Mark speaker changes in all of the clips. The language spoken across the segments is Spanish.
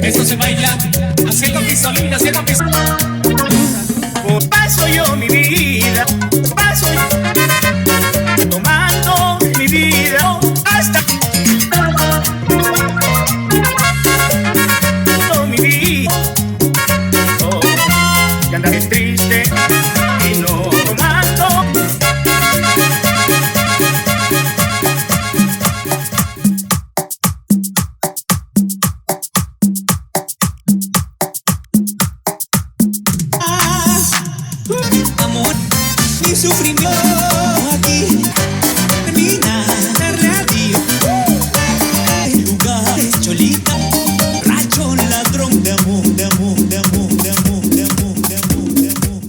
Speaker 1: Esto se baila haciendo pisolín, haciendo pisolín.
Speaker 2: Paso yo mi vida, paso yo tomando mi vida hasta mi vida. Oh, y andas triste y no tomando.
Speaker 3: Amor, mi sufrimiento aquí termina la radio. El lugar es Cholita, racho ladrón de amor, de amor, de amor, de amor, de amor, de amor, de amor.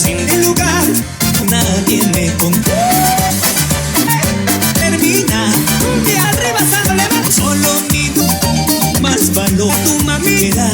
Speaker 3: Y en el lugar nadie me contó. Termina de arriba levanta solo mi más valor tu mamita.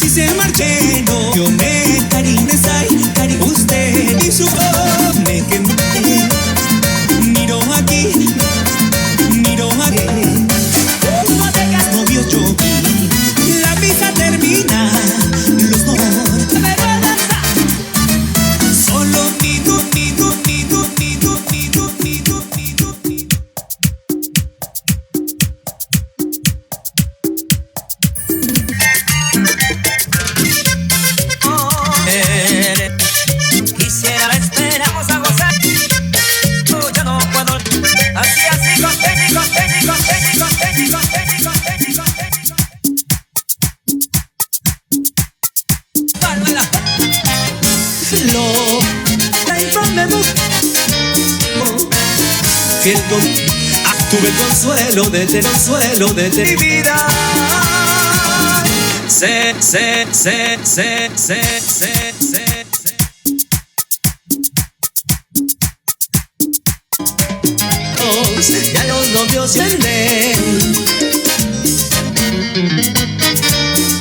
Speaker 3: Si se marche, no, yo me cariñé, cariño usted y su voz me quemé. Miro aquí, no tengas novio yo vi. La misa termina, los dos pero a danzar. Solo ni tú.
Speaker 4: Quisiera, esperamos a gozar. Yo no puedo. Así, con
Speaker 3: Tuve consuelo de mi vida. Ya los novios vienen.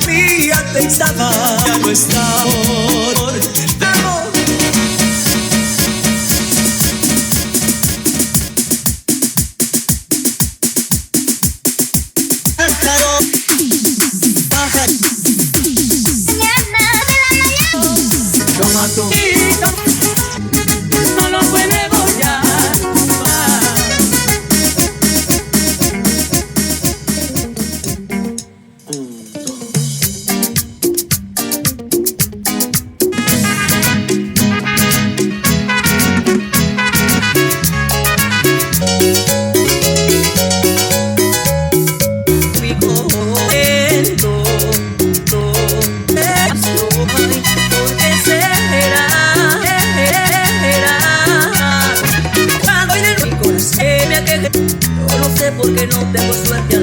Speaker 3: Mi ante estaba, ya no está. Amor.
Speaker 4: no lo puede bollar.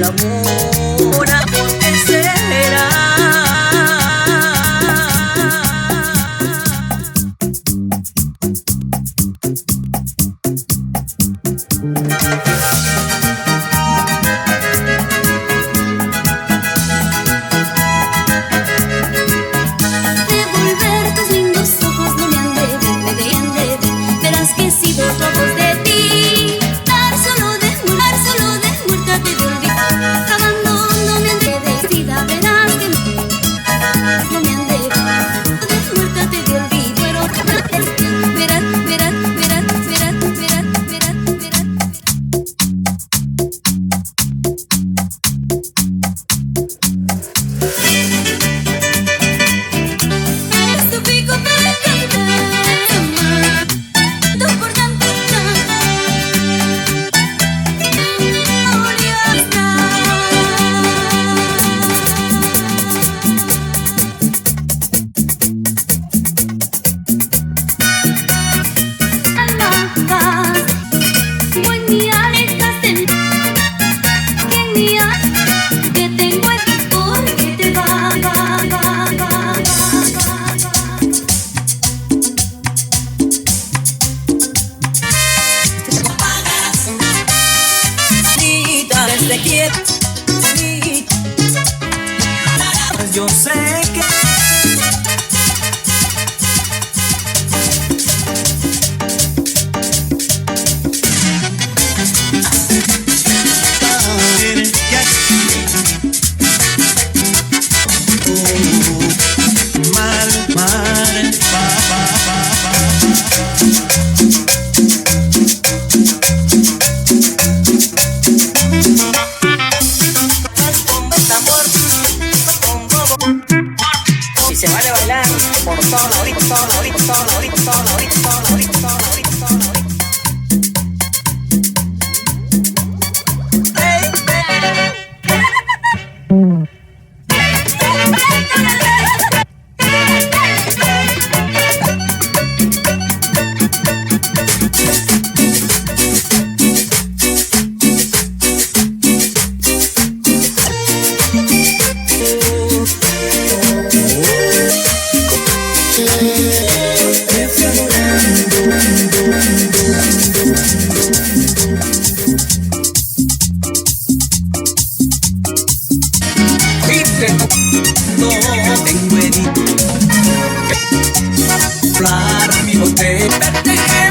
Speaker 4: amor, ¿por qué será?
Speaker 5: Devolver tus lindos ojos no me han de ver, me deberían de ver. Verás que he sido todos de ti. Dar solo de muerta te de olvidar. Abandono me han de vestida, verás que no me han de ver. De muerta te de olvido, pero verás. Esto pico para cantar, tú por tanto muy me alejas de mí, genial, que tengo aquí porque te va.
Speaker 4: Desde quieto, yo sé que y se vale bailar por toda la orilla, por toda la orilla, por toda la orilla, por toda la orilla, por toda la orilla, por toda la orilla, por toda la orilla. No tengo edito, mi botella.